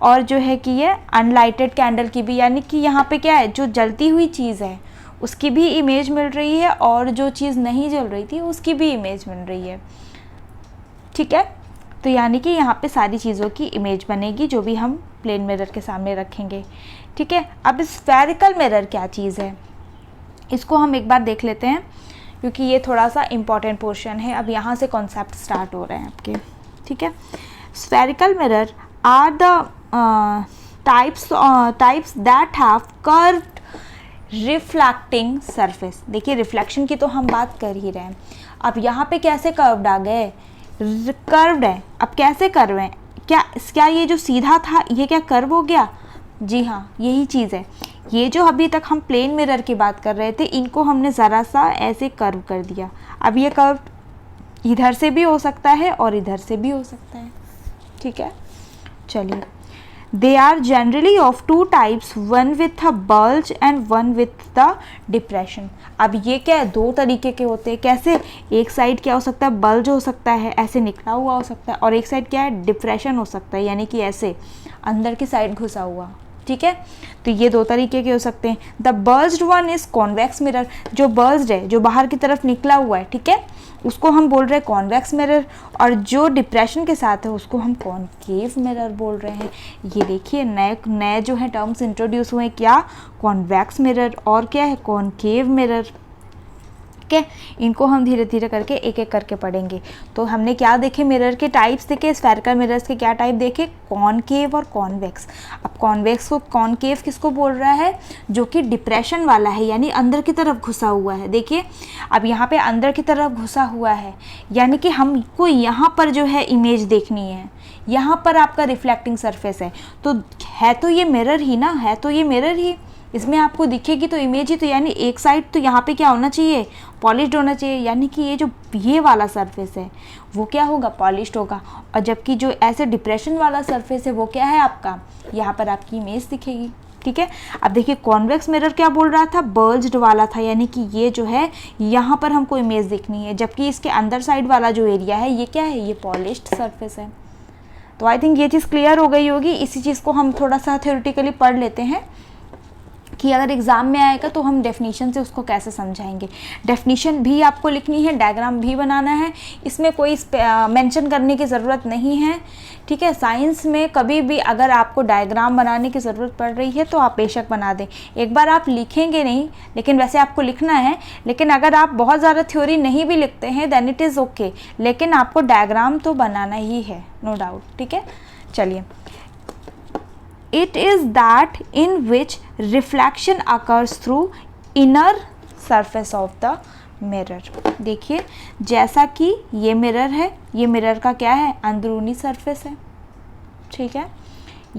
A: और जो है कि ये अनलाइटेड कैंडल की भी, यानी कि यहाँ पे क्या है, जो जलती हुई चीज़ है उसकी भी इमेज मिल रही है और जो चीज़ नहीं जल रही थी उसकी भी इमेज मिल रही है, ठीक है। तो यानी कि यहाँ पे सारी चीज़ों की इमेज बनेगी जो भी हम प्लेन मिरर के सामने रखेंगे, ठीक है। अब स्फेरिकल मिरर क्या चीज़ है, इसको हम एक बार देख लेते हैं क्योंकि ये थोड़ा सा इम्पॉर्टेंट पोर्शन है। अब यहाँ से कॉन्सेप्ट स्टार्ट हो रहे हैं आपके, ठीक है। Spherical mirror are the types that have curved reflecting surface. देखिए रिफ्लेक्शन की तो हम बात कर ही रहे हैं, अब यहाँ पे कैसे कर्व्ड आ गए, कर्व्ड है। अब कैसे कर्व है, क्या ये जो सीधा था ये क्या कर्व हो गया? जी हाँ, यही चीज़ है। ये जो अभी तक हम प्लेन मिरर की बात कर रहे थे, इनको हमने ज़रा सा ऐसे कर्व कर दिया। अब ये कर्व इधर से भी हो सकता है और इधर से भी हो सकता है, ठीक है। चलिए, they are generally of two types, one with a bulge and one with the depression। अब ये क्या है, दो तरीके के होते हैं। कैसे? एक साइड क्या हो सकता है, बल्ज हो सकता है, ऐसे निकला हुआ हो सकता है, और एक साइड क्या है, डिप्रेशन हो सकता है, यानी कि ऐसे अंदर की साइड घुसा हुआ, ठीक है। तो ये दो तरीके के हो सकते हैं। The bulged one is convex mirror. जो बल्ज्ड है, जो बाहर की तरफ निकला हुआ है, ठीक है, उसको हम बोल रहे हैं कॉन्वेक्स मिरर, और जो डिप्रेशन के साथ है उसको हम कॉनकेव मिरर बोल रहे हैं। ये देखिए नए जो है टर्म्स इंट्रोड्यूस हुए हैं, क्या? कॉन्वेक्स मिरर और क्या है, कॉनकेव मिरर, ठीक है। इनको हम धीरे धीरे करके एक एक करके पढ़ेंगे। तो हमने क्या देखे, मिरर के टाइप्स देखे, स्फेरिकल मिरर्स के क्या टाइप देखे, कॉनकेव और कॉन्वेक्स। अब कॉन्वेक्स को, कॉनकेव किसको बोल रहा है, जो कि डिप्रेशन वाला है, यानी अंदर की तरफ घुसा हुआ है। देखिए अब यहाँ पे अंदर की तरफ घुसा हुआ है, यानी कि हमको यहाँ पर जो है इमेज देखनी है, यहाँ पर आपका रिफ्लेक्टिंग सरफेस है, तो है तो ये मिरर ही ना, है तो ये मिरर ही, इसमें आपको दिखेगी तो इमेज ही, तो यानी एक साइड तो यहाँ पे क्या होना चाहिए, पॉलिश्ड होना चाहिए, यानी कि ये जो ये वाला सरफेस है वो क्या होगा, पॉलिश्ड होगा। और जबकि जो ऐसे डिप्रेशन वाला सरफेस है वो क्या है आपका, यहाँ पर आपकी इमेज दिखेगी। ठीक है, अब देखिए कॉन्वेक्स मिरर क्या बोल रहा था, बल्ज्ड वाला था, यानी कि ये जो है यहाँ पर हमको इमेज दिखनी है, जबकि इसके अंदर साइड वाला जो एरिया है ये क्या है, ये पॉलिश्ड सरफेस है। तो आई थिंक ये चीज़ क्लियर हो गई होगी। इसी चीज़ को हम थोड़ा सा थ्योरेटिकली पढ़ लेते हैं कि अगर एग्ज़ाम में आएगा तो हम डेफिनेशन से उसको कैसे समझाएंगे। डेफिनेशन भी आपको लिखनी है, डायग्राम भी बनाना है, इसमें कोई मेंशन करने की ज़रूरत नहीं है। ठीक है, साइंस में कभी भी अगर आपको डायग्राम बनाने की ज़रूरत पड़ रही है तो आप बेशक बना दें। एक बार आप लिखेंगे नहीं, लेकिन वैसे आपको लिखना है, लेकिन अगर आप बहुत ज़्यादा थ्योरी नहीं भी लिखते हैं देन इट इज़ ओके, लेकिन आपको डायग्राम तो बनाना ही है, नो डाउट। ठीक है, चलिए। It is that in which reflection occurs through inner surface of the mirror। देखिए जैसा कि ये मिरर है, ये मिरर का क्या है, अंदरूनी सरफेस है। ठीक है,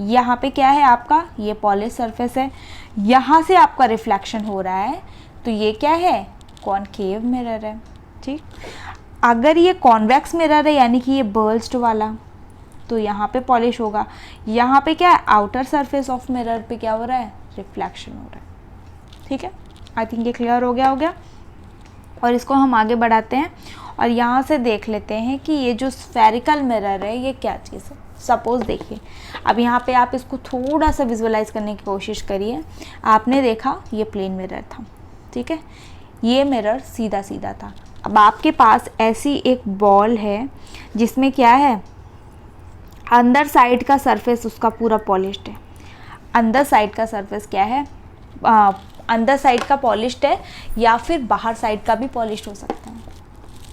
A: यहाँ पे क्या है आपका, ये पॉलिश सरफेस है, यहाँ से आपका रिफ्लेक्शन हो रहा है, तो ये क्या है, कॉनकेव मिरर है। ठीक, अगर ये कॉन्वेक्स मिरर है यानी कि ये बल्ज्ड वाला, तो यहाँ पे पॉलिश होगा, यहाँ पे क्या है, आउटर सरफेस ऑफ मिरर पे क्या हो रहा है, रिफ्लेक्शन हो रहा है। ठीक है, आई थिंक ये क्लियर हो गया। और इसको हम आगे बढ़ाते हैं और यहाँ से देख लेते हैं कि ये जो स्फेरिकल मिरर है ये क्या चीज़ है। सपोज़ देखिए, अब यहाँ पे आप इसको थोड़ा सा विजुअलाइज करने की कोशिश करिए। आपने देखा ये प्लेन मिरर था, ठीक है, ये मिरर सीधा सीधा था। अब आपके पास ऐसी एक बॉल है जिसमें क्या है, अंदर साइड का सरफेस उसका पूरा पॉलिश्ड है। अंदर साइड का सरफेस क्या है, अंदर साइड का पॉलिश्ड है, या फिर बाहर साइड का भी पॉलिश्ड हो सकता है।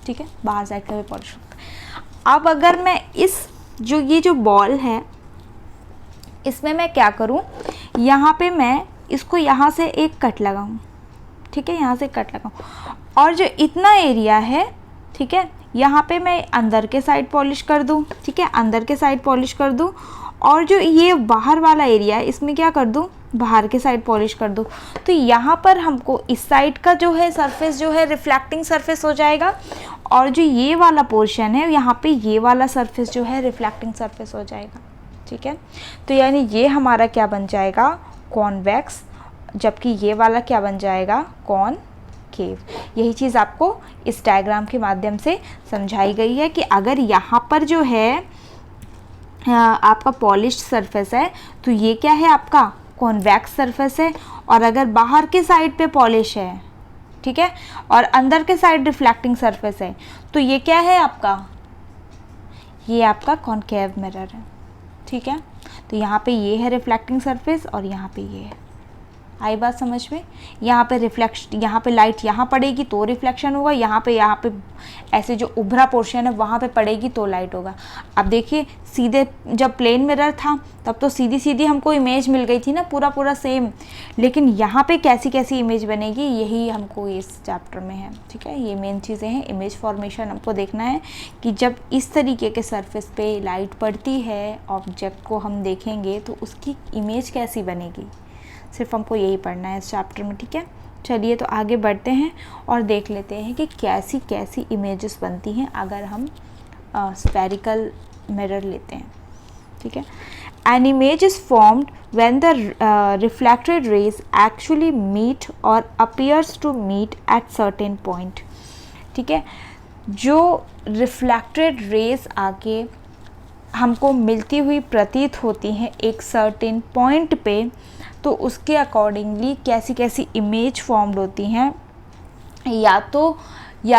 A: ठीक है, बाहर साइड का भी पॉलिश होता है। अब अगर मैं ये जो बॉल है इसमें मैं क्या करूं, यहाँ पे मैं इसको यहाँ से एक कट लगाऊं। ठीक है, यहाँ से कट लगाऊं और जो इतना एरिया है, ठीक है, यहाँ पे मैं अंदर के साइड पॉलिश कर दूँ। ठीक है, अंदर के साइड पॉलिश कर दूँ और जो ये बाहर वाला एरिया है इसमें क्या कर दूँ, बाहर के साइड पॉलिश कर दूँ। तो यहाँ पर हमको इस साइड का जो है सरफेस जो है रिफ्लेक्टिंग सरफेस हो जाएगा, और जो ये वाला पोर्शन है यहाँ पे ये वाला सरफेस जो है रिफ्लेक्टिंग सरफेस हो जाएगा। ठीक है, तो यानी ये हमारा क्या बन जाएगा, कॉन्वेक्स, जबकि ये वाला क्या बन जाएगा, कॉनकेव। यही चीज़ आपको इस डायग्राम के माध्यम से समझाई गई है कि अगर यहाँ पर जो है आपका पॉलिश्ड सरफेस है तो ये क्या है, आपका कॉन्वेक्स सरफेस है, और अगर बाहर के साइड पे पॉलिश है, ठीक है, और अंदर के साइड रिफ्लेक्टिंग सरफेस है, तो ये क्या है आपका, ये आपका कॉनकेव मिरर है। ठीक है, तो यहाँ पे ये है रिफ्लेक्टिंग सरफेस और यहाँ पे ये है। आई बात समझ में, यहाँ पे रिफ्लेक्शन, यहाँ पे लाइट यहाँ पड़ेगी तो रिफ्लेक्शन होगा, यहाँ पे ऐसे जो उभरा पोर्शन है वहाँ पे पड़ेगी तो लाइट होगा। अब देखिए सीधे जब प्लेन मिरर था तब तो सीधी सीधी हमको इमेज मिल गई थी ना, पूरा सेम, लेकिन यहाँ पे कैसी कैसी इमेज बनेगी यही हमको इस चैप्टर में है। ठीक है, ये मेन चीज़ें हैं। इमेज फॉर्मेशन हमको देखना है कि जब इस तरीके के सरफेस पे लाइट पड़ती है, ऑब्जेक्ट को हम देखेंगे तो उसकी इमेज कैसी बनेगी, सिर्फ हमको यही पढ़ना है इस चैप्टर में। ठीक है, चलिए तो आगे बढ़ते हैं और देख लेते हैं कि कैसी कैसी इमेजेस बनती हैं अगर हम स्फेरिकल मिरर लेते हैं। ठीक है, an image is formed when the reflected rays actually meet or appears to meet at certain point. ठीक है, जो रिफ्लेक्टेड रेज आके हमको मिलती हुई प्रतीत होती हैं एक सर्टेन पॉइंट पे, तो उसके अकॉर्डिंगली कैसी कैसी इमेज फॉर्म्ड होती हैं, या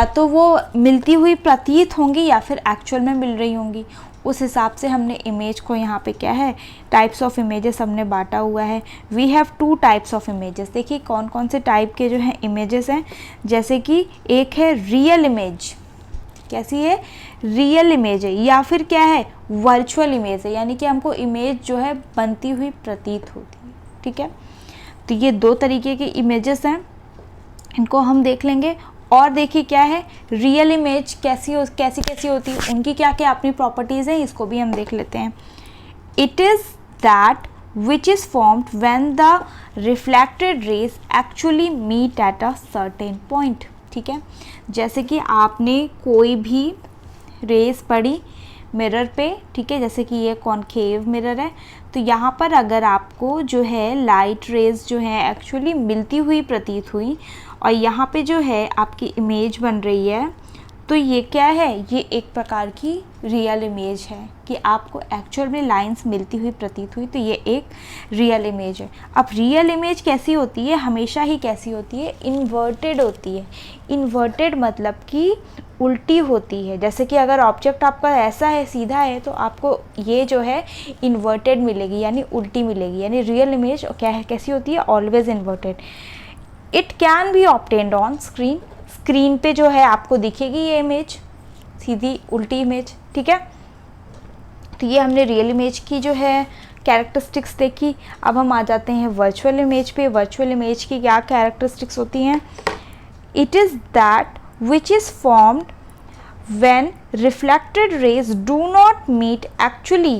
A: तो वो मिलती हुई प्रतीत होंगी या फिर एक्चुअल में मिल रही होंगी। उस हिसाब से हमने इमेज को यहाँ पे क्या है, टाइप्स ऑफ इमेजेस हमने बांटा हुआ है। We have 2 types of images. देखिए कौन कौन से टाइप के जो हैं इमेजेस हैं, जैसे कि एक है रियल इमेज। कैसी है, रियल इमेज है, या फिर क्या है, वर्चुअल इमेज है, यानी कि हमको इमेज जो है बनती हुई प्रतीत होती है। ठीक है, तो ये 2 तरीके की इमेजेस हैं, इनको हम देख लेंगे। और देखिए क्या है, रियल इमेज कैसी होती है, उनकी क्या क्या अपनी प्रॉपर्टीज़ हैं, इसको भी हम देख लेते हैं। It is that which is formed when the reflected rays actually meet at a certain point। ठीक है, जैसे कि आपने कोई भी रेस पड़ी मिरर पे, ठीक है, जैसे कि ये कॉनकेव मिरर है, तो यहाँ पर अगर आपको जो है लाइट रेज जो है एक्चुअली मिलती हुई प्रतीत हुई और यहाँ पे जो है आपकी इमेज बन रही है, तो ये क्या है, ये एक प्रकार की रियल इमेज है कि आपको एक्चुअल में लाइंस मिलती हुई प्रतीत हुई, तो ये एक रियल इमेज है। अब रियल इमेज कैसी होती है, हमेशा ही कैसी होती है, इन्वर्टेड होती है। इन्वर्टेड मतलब कि उल्टी होती है। जैसे कि अगर ऑब्जेक्ट आपका ऐसा है, सीधा है, तो आपको ये जो है इन्वर्टेड मिलेगी, यानी उल्टी मिलेगी। यानी रियल इमेज क्या है, कैसी होती है, always inverted. It can be obtained on screen, screen पे जो है आपको दिखेगी ये इमेज, सीधी उल्टी इमेज, ठीक है। तो ये हमने रियल इमेज की जो है कैरेक्टरिस्टिक्स देखी। अब हम आ जाते हैं वर्चुअल इमेज पे। वर्चुअल इमेज की क्या कैरेक्टरिस्टिक्स होती हैं? It is that which is formed when reflected rays do not meet actually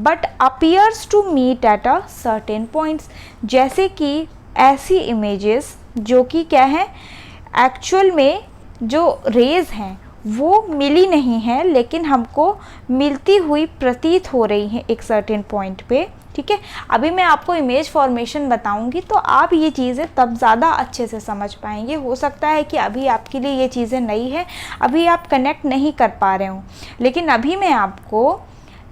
A: but appears to meet at a certain points। जैसे कि ऐसी इमेजेस जो कि क्या है, एक्चुअल में जो रेज हैं वो मिली नहीं है, लेकिन हमको मिलती हुई प्रतीत हो रही हैं एक सर्टेन पॉइंट पे, ठीक है। अभी मैं आपको इमेज फॉर्मेशन बताऊंगी तो आप ये चीज़ें तब ज़्यादा अच्छे से समझ पाएंगे। हो सकता है कि अभी आपके लिए ये चीज़ें नई है, अभी आप कनेक्ट नहीं कर पा रहे हो, लेकिन अभी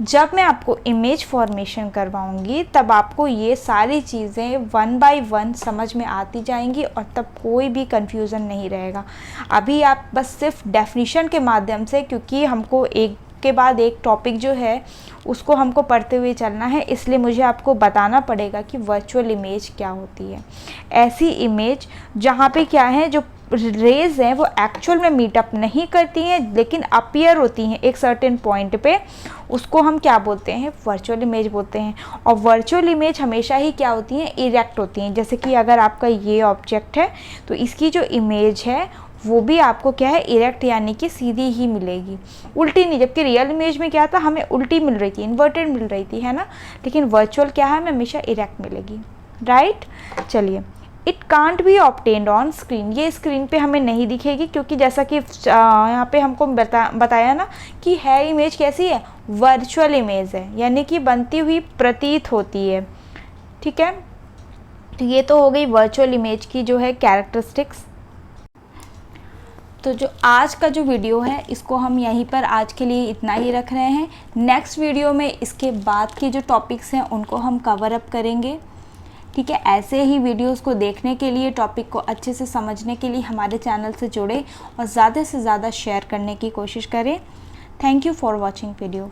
A: जब मैं आपको इमेज फॉर्मेशन करवाऊंगी तब आपको ये सारी चीज़ें वन बाय वन समझ में आती जाएंगी और तब कोई भी कंफ्यूजन नहीं रहेगा। अभी आप बस सिर्फ डेफिनेशन के माध्यम से, क्योंकि हमको एक के बाद एक टॉपिक जो है उसको हमको पढ़ते हुए चलना है, इसलिए मुझे आपको बताना पड़ेगा कि वर्चुअल इमेज क्या होती है। ऐसी इमेज जहाँ पे क्या है, जो रेज हैं वो एक्चुअल में मीटअप नहीं करती हैं लेकिन अपीयर होती हैं एक सर्टेन पॉइंट पे, उसको हम क्या बोलते हैं, वर्चुअल इमेज बोलते हैं। और वर्चुअल इमेज हमेशा ही क्या होती हैं, इरेक्ट होती हैं। जैसे कि अगर आपका ये ऑब्जेक्ट है तो इसकी जो इमेज है वो भी आपको क्या है, इरेक्ट यानी कि सीधी ही मिलेगी, उल्टी नहीं। जबकि रियल इमेज में क्या था, हमें उल्टी मिल रही थी, इन्वर्टेड मिल रही थी, है ना। लेकिन वर्चुअल क्या है, हमें हमेशा इरेक्ट मिलेगी, राइट। चलिए, it can't be obtained on screen, ये स्क्रीन पे हमें नहीं दिखेगी, क्योंकि जैसा कि यहाँ पे हमको बताया ना कि है इमेज कैसी है, वर्चुअल इमेज है, यानी कि बनती हुई प्रतीत होती है, ठीक है। तो ये तो हो गई वर्चुअल इमेज की जो है कैरेक्टरिस्टिक्स। तो जो आज का जो वीडियो है इसको हम यहीं पर आज के लिए इतना ही रख रहे हैं। नेक्स्ट वीडियो में इसके बाद के जो टॉपिक्स हैं उनको हम कवर अप करेंगे, ठीक है। ऐसे ही वीडियोस को देखने के लिए, टॉपिक को अच्छे से समझने के लिए हमारे चैनल से जुड़े और ज़्यादा से ज़्यादा शेयर करने की कोशिश करें। Thank you for watching video.